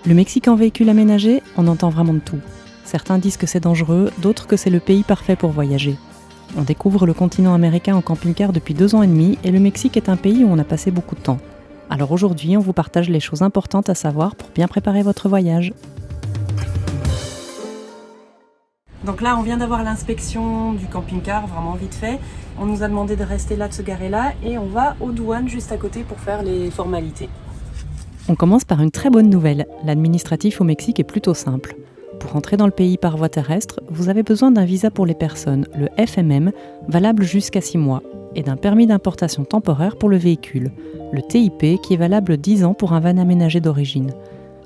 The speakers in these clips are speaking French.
Le Mexique en véhicule aménagé, on entend vraiment de tout. Certains disent que c'est dangereux, d'autres que c'est le pays parfait pour voyager. On découvre le continent américain en camping-car depuis 2 ans et demi et le Mexique est un pays où on a passé beaucoup de temps. Alors aujourd'hui, on vous partage les choses importantes à savoir pour bien préparer votre voyage. Donc là, on vient d'avoir l'inspection du camping-car, vraiment vite fait. On nous a demandé de rester là, de se garer là, et on va aux douanes juste à côté pour faire les formalités. On commence par une très bonne nouvelle. L'administratif au Mexique est plutôt simple. Pour entrer dans le pays par voie terrestre, vous avez besoin d'un visa pour les personnes, le FMM, valable jusqu'à 6 mois, et d'un permis d'importation temporaire pour le véhicule, le TIP, qui est valable 10 ans pour un van aménagé d'origine.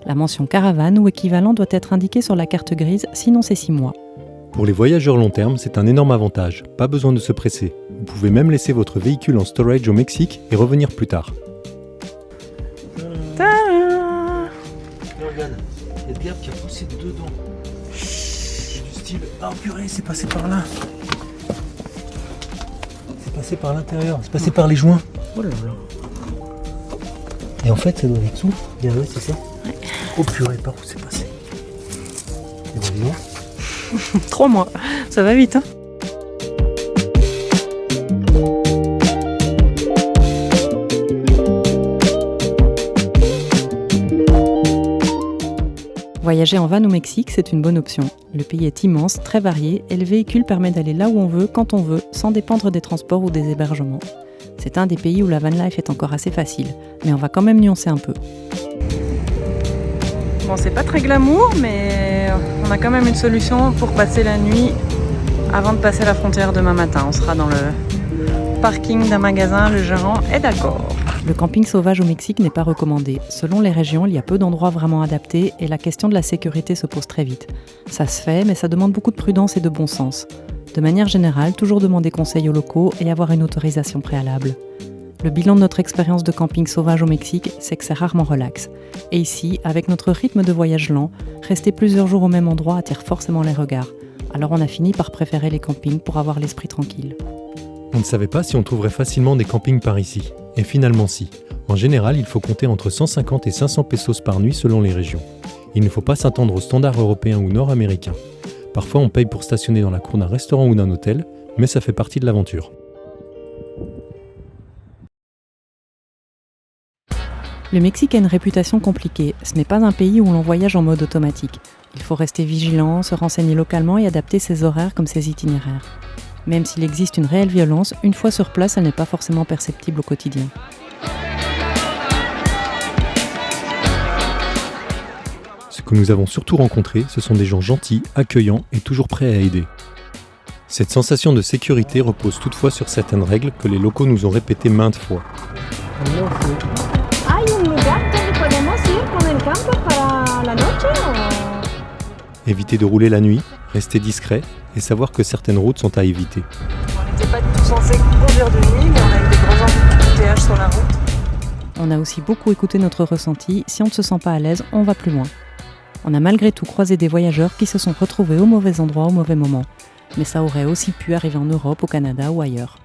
La mention caravane ou équivalent doit être indiquée sur la carte grise, sinon c'est 6 mois. Pour les voyageurs long terme, c'est un énorme avantage, pas besoin de se presser. Vous pouvez même laisser votre véhicule en storage au Mexique et revenir plus tard. Regarde, il y a de l'herbe qui a poussé dedans. C'est du style, ah purée, c'est passé par là. C'est passé par l'intérieur, c'est passé par les joints. Oh là là. Et en fait, ça doit être dessous. Bien ouais, c'est ça. Ouais. Oh purée, par où c'est passé? Et ben, dis donc. 3 mois, ça va vite, hein? Voyager en van au Mexique, c'est une bonne option. Le pays est immense, très varié, et le véhicule permet d'aller là où on veut, quand on veut, sans dépendre des transports ou des hébergements. C'est un des pays où la van life est encore assez facile, mais on va quand même nuancer un peu. Bon, c'est pas très glamour, mais on a quand même une solution pour passer la nuit avant de passer la frontière demain matin. On sera dans le parking d'un magasin, le gérant est d'accord. Le camping sauvage au Mexique n'est pas recommandé. Selon les régions, il y a peu d'endroits vraiment adaptés et la question de la sécurité se pose très vite. Ça se fait, mais ça demande beaucoup de prudence et de bon sens. De manière générale, toujours demander conseil aux locaux et avoir une autorisation préalable. Le bilan de notre expérience de camping sauvage au Mexique, c'est que c'est rarement relax. Et ici, avec notre rythme de voyage lent, rester plusieurs jours au même endroit attire forcément les regards. Alors on a fini par préférer les campings pour avoir l'esprit tranquille. On ne savait pas si on trouverait facilement des campings par ici. Et finalement si. En général, il faut compter entre 150 et 500 pesos par nuit selon les régions. Il ne faut pas s'attendre aux standards européens ou nord-américains. Parfois on paye pour stationner dans la cour d'un restaurant ou d'un hôtel, mais ça fait partie de l'aventure. Le Mexique a une réputation compliquée. Ce n'est pas un pays où l'on voyage en mode automatique. Il faut rester vigilant, se renseigner localement et adapter ses horaires comme ses itinéraires. Même s'il existe une réelle violence, une fois sur place, elle n'est pas forcément perceptible au quotidien. Ce que nous avons surtout rencontré, ce sont des gens gentils, accueillants et toujours prêts à aider. Cette sensation de sécurité repose toutefois sur certaines règles que les locaux nous ont répétées maintes fois. Éviter de rouler la nuit, rester discret et savoir que certaines routes sont à éviter. On n'était pas du tout censé conduire de nuit, mais on a eu des gros embouteillages sur la route. On a aussi beaucoup écouté notre ressenti. Si on ne se sent pas à l'aise, on va plus loin. On a malgré tout croisé des voyageurs qui se sont retrouvés au mauvais endroit au mauvais moment. Mais ça aurait aussi pu arriver en Europe, au Canada ou ailleurs.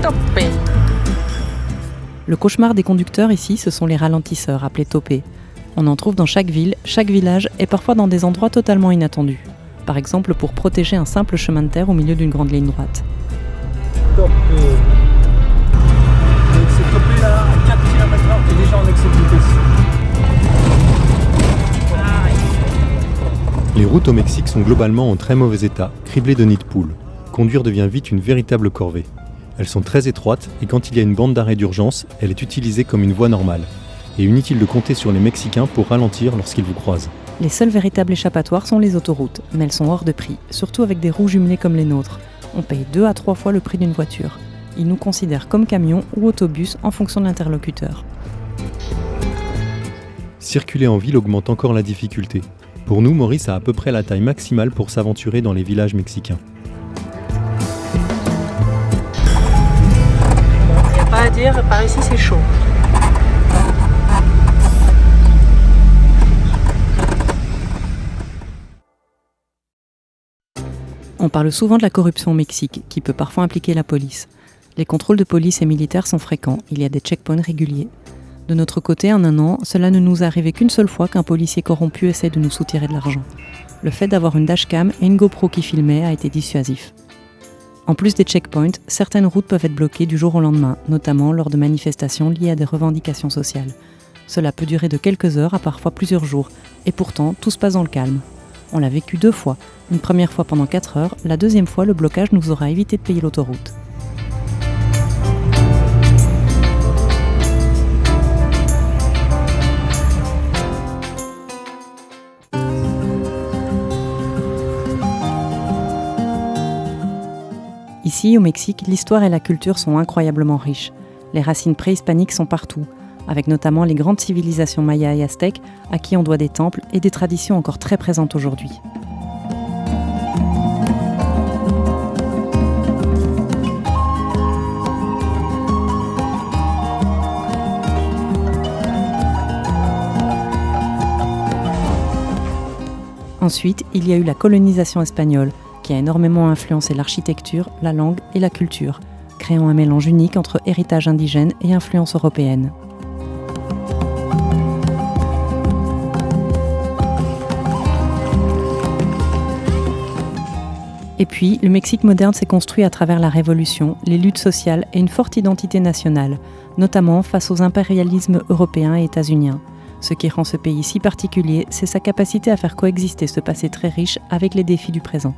Topé. Le cauchemar des conducteurs ici, ce sont les ralentisseurs, appelés topés. On en trouve dans chaque ville, chaque village et parfois dans des endroits totalement inattendus. Par exemple pour protéger un simple chemin de terre au milieu d'une grande ligne droite. Topé. Donc c'est topé là à 4 km/h, t'es déjà en excès de vitesse. Les routes au Mexique sont globalement en très mauvais état, criblées de nids de poules. Conduire devient vite une véritable corvée. Elles sont très étroites et quand il y a une bande d'arrêt d'urgence, elle est utilisée comme une voie normale. Et inutile de compter sur les Mexicains pour ralentir lorsqu'ils vous croisent. Les seuls véritables échappatoires sont les autoroutes, mais elles sont hors de prix, surtout avec des roues jumelées comme les nôtres. On paye 2 à 3 fois le prix d'une voiture. Ils nous considèrent comme camions ou autobus en fonction de l'interlocuteur. Circuler en ville augmente encore la difficulté. Pour nous, Maurice a à peu près la taille maximale pour s'aventurer dans les villages mexicains. Il n'y a pas à dire, par ici c'est chaud. On parle souvent de la corruption au Mexique, qui peut parfois impliquer la police. Les contrôles de police et militaires sont fréquents, il y a des checkpoints réguliers. De notre côté, en un an, cela ne nous est arrivé qu'une seule fois qu'un policier corrompu essaie de nous soutirer de l'argent. Le fait d'avoir une dashcam et une GoPro qui filmait a été dissuasif. En plus des checkpoints, certaines routes peuvent être bloquées du jour au lendemain, notamment lors de manifestations liées à des revendications sociales. Cela peut durer de quelques heures à parfois plusieurs jours, et pourtant tout se passe dans le calme. On l'a vécu 2 fois, une première fois pendant 4 heures, la deuxième fois le blocage nous aura évité de payer l'autoroute. Ici, au Mexique, l'histoire et la culture sont incroyablement riches. Les racines préhispaniques sont partout, avec notamment les grandes civilisations mayas et aztèques, à qui on doit des temples et des traditions encore très présentes aujourd'hui. Ensuite, il y a eu la colonisation espagnole, qui a énormément influencé l'architecture, la langue et la culture, créant un mélange unique entre héritage indigène et influence européenne. Et puis, le Mexique moderne s'est construit à travers la Révolution, les luttes sociales et une forte identité nationale, notamment face aux impérialismes européens et états-uniens. Ce qui rend ce pays si particulier, c'est sa capacité à faire coexister ce passé très riche avec les défis du présent.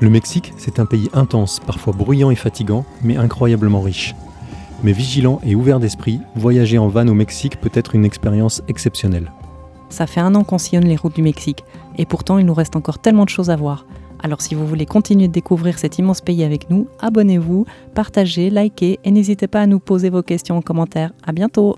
Le Mexique, c'est un pays intense, parfois bruyant et fatigant, mais incroyablement riche. Mais vigilant et ouvert d'esprit, voyager en van au Mexique peut être une expérience exceptionnelle. Ça fait 1 an qu'on sillonne les routes du Mexique, et pourtant il nous reste encore tellement de choses à voir. Alors si vous voulez continuer de découvrir cet immense pays avec nous, abonnez-vous, partagez, likez et n'hésitez pas à nous poser vos questions en commentaire. À bientôt!